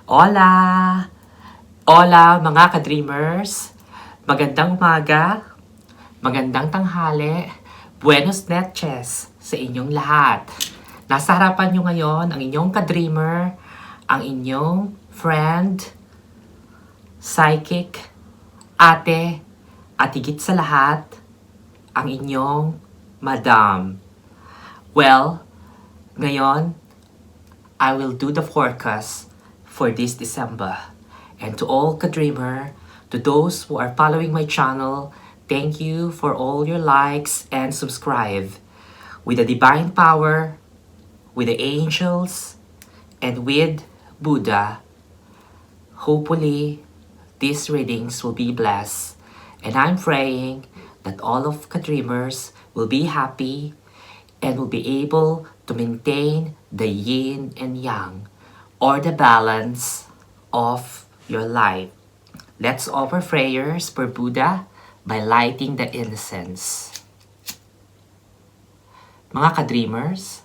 Hola! Hola mga ka-dreamers! Magandang umaga, magandang tanghali, buenos noches sa inyong lahat. Nasa harapan nyo ngayon ang inyong ka-dreamer, ang inyong friend, psychic, ate, at higit sa lahat, ang inyong madam. Well, ngayon, I will do the forecast for this December. And to all ka-dreamer, to those who are following my channel, thank you for all your likes and subscribe. With the divine power, with the angels, and with Buddha, hopefully these readings will be blessed. And I'm praying that all of ka-dreamers will be happy and will be able to maintain the yin and yang, or the balance of your life. Let's offer prayers for Buddha by lighting the incense. Mga ka-dreamers,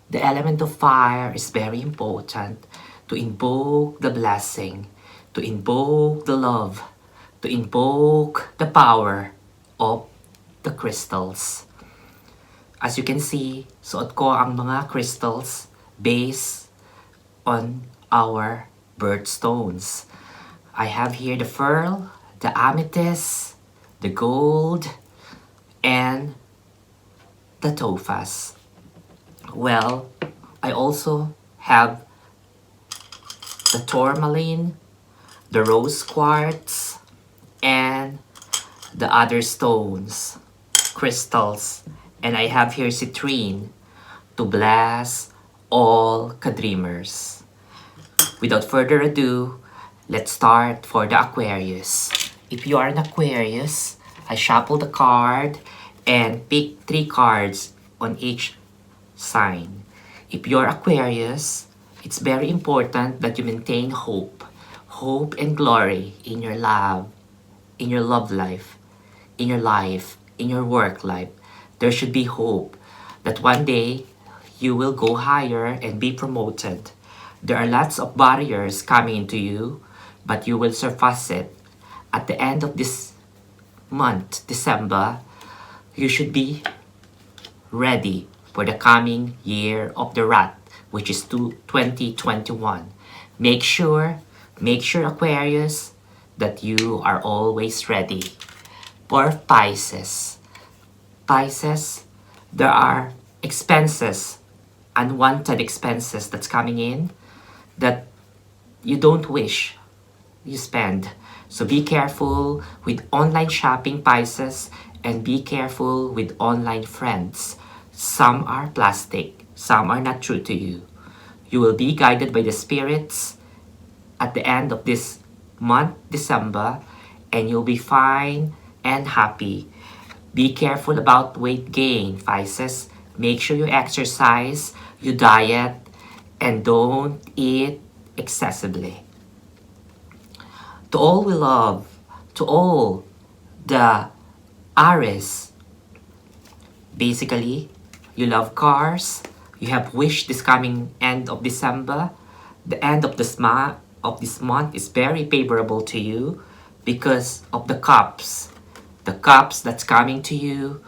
the element of fire is very important to invoke the blessing, to invoke the love, to invoke the power of the crystals. As you can see, suot ko ang mga crystals based on our birthstones. I have here the pearl, the amethyst, the gold, and the topaz. Well, I also have the tourmaline, the rose quartz, and the other stones, crystals. And I have here citrine to bless all ka-dreamers. Without further ado, let's start for the Aquarius. If you are an Aquarius, I shuffle the card and pick 3 cards on each sign. If you're Aquarius, it's very important that you maintain hope and glory in your love, in your love life, in your work life. There should be hope that one day you will go higher and be promoted. There are lots of barriers coming into you, but you will surpass it. At the end of this month, December, you should be ready for the coming year of the rat, which is 2021. Make sure, Aquarius, that you are always ready. For Pisces, there are expenses, unwanted expenses that's coming in that you don't wish you spend. So be careful with online shopping, Pisces, and be careful with online friends. Some are plastic, some are not true to you. You will be guided by the spirits at the end of this month, December, and you'll be fine and happy. Be careful about weight gain, Pisces. Make sure you exercise, you diet, and don't eat excessively. To all we love, to all the Aries, basically, you love cars, you have wished this coming end of December. The end of this month is very favorable to you because of the cups. The cups that's coming to you,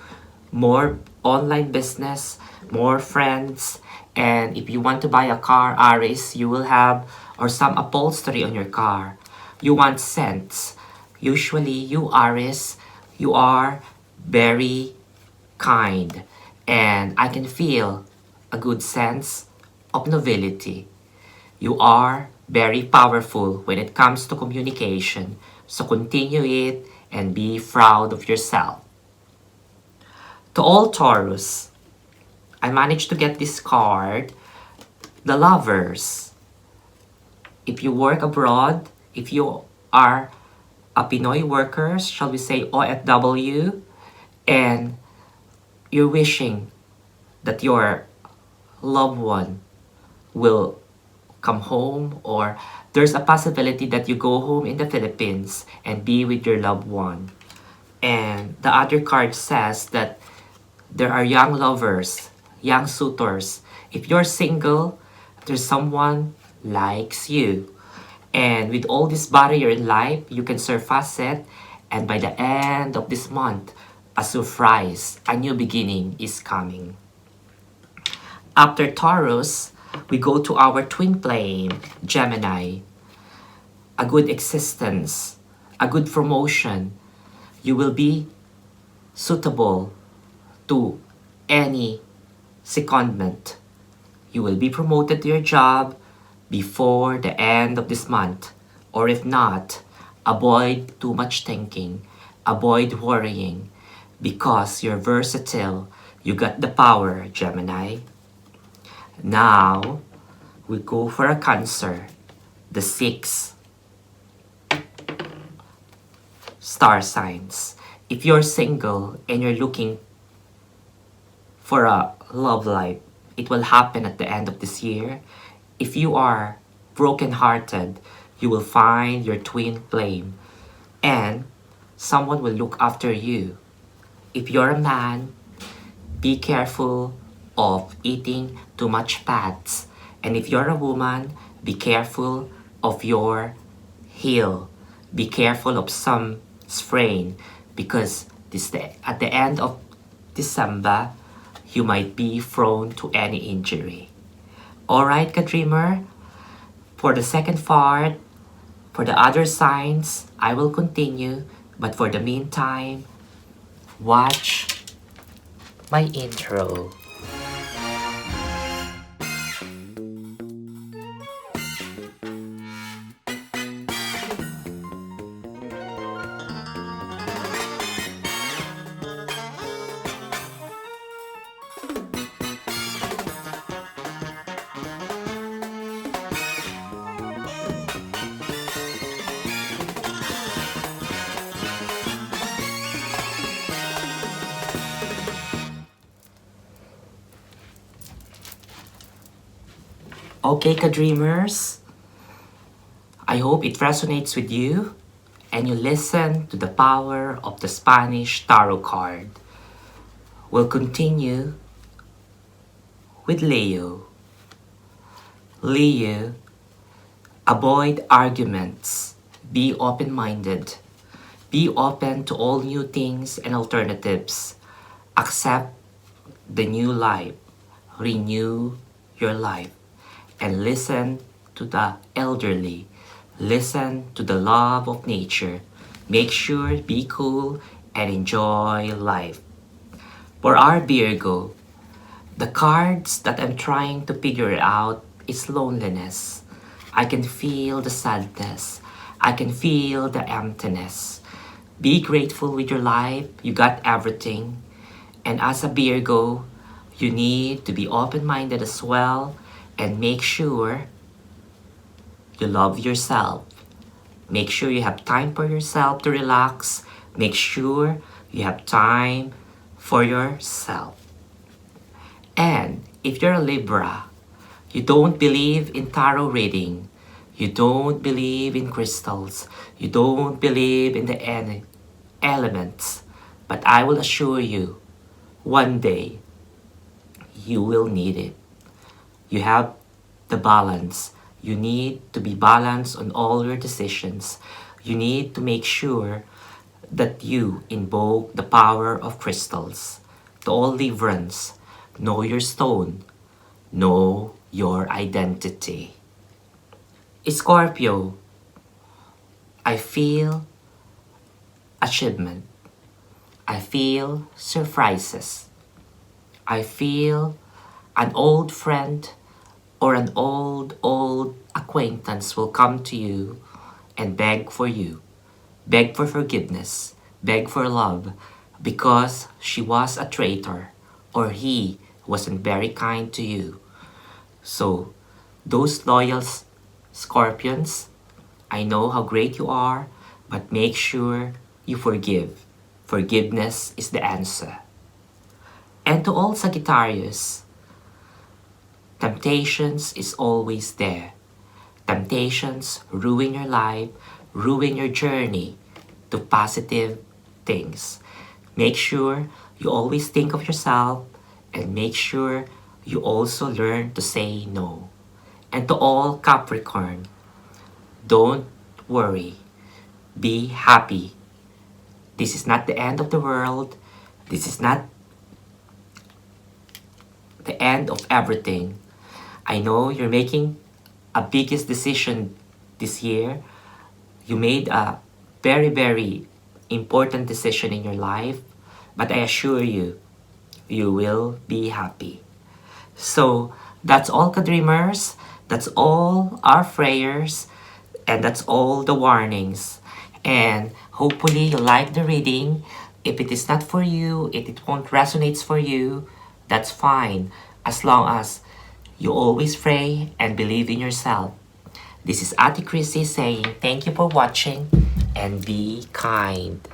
more online business, more friends, and if you want to buy a car, Aries, you will have or some upholstery on your car. You want scents. Usually, you Aries, you are very kind, and I can feel a good sense of nobility. You are very powerful when it comes to communication, so continue it and be proud of yourself. To all Taurus, I managed to get this card, the Lovers. If you work abroad, if you are a Pinoy worker, shall we say OFW, and you're wishing that your loved one will come home, or there's a possibility that you go home in the Philippines and be with your loved one. And the other card says that there are young lovers, young suitors. If you're single, there's someone likes you. And with all this barrier in life, you can surpass it. And by the end of this month, a surprise, a new beginning is coming. After Taurus, we go to our twin flame, Gemini. A good existence, a good promotion. You will be suitable to any secondment. You will be promoted to your job before the end of this month. Or if not, avoid too much thinking. Avoid worrying because you're versatile. You got the power, Gemini. Now, we go for a Cancer, the 6 star signs. If you're single and you're looking for a love life, it will happen at the end of this year. If you are broken-hearted, you will find your twin flame and someone will look after you. If you're a man, be careful of eating too much fats. And if you're a woman, be careful of your heel. Be careful of some sprain because at the end of December, you might be prone to any injury. Alright, ka-dreamer, for the second part, for the other signs, I will continue. But for the meantime, watch my intro. Okay, ka-dreamers, I hope it resonates with you and you listen to the power of the Spanish Tarot card. We'll continue with Leo. Leo, avoid arguments. Be open-minded. Be open to all new things and alternatives. Accept the new life. Renew your life. And listen to the elderly. Listen to the love of nature. Make sure be cool and enjoy life. For our Virgo, the cards that I'm trying to figure out is loneliness. I can feel the sadness. I can feel the emptiness. Be grateful with your life. You got everything. And as a Virgo, you need to be open-minded as well. And make sure you love yourself. Make sure you have time for yourself to relax. Make sure you have time for yourself. And if you're a Libra, you don't believe in tarot reading. You don't believe in crystals. You don't believe in the elements. But I will assure you, one day, you will need it. You have the balance. You need to be balanced on all your decisions. You need to make sure that you invoke the power of crystals. To all Librans, know your stone. Know your identity. Scorpio, I feel achievement. I feel surprises. I feel an old friend or an old acquaintance will come to you and beg for you. Beg for forgiveness. Beg for love because she was a traitor or he wasn't very kind to you. So, those loyal Scorpions, I know how great you are, but make sure you forgive. Forgiveness is the answer. And to all Sagittarius, temptations is always there. Temptations ruin your life, ruin your journey to positive things. Make sure you always think of yourself and make sure you also learn to say no. And to all Capricorn, don't worry. Be happy. This is not the end of the world. This is not the end of everything. I know you're making a biggest decision this year. You made a very, very important decision in your life, but I assure you, you will be happy. So that's all, Kadreamers. That's all our prayers, and that's all the warnings. And hopefully you like the reading. If it is not for you, if it won't resonate for you, that's fine. As long as you always pray and believe in yourself. This is Ate Chrissy saying thank you for watching and be kind.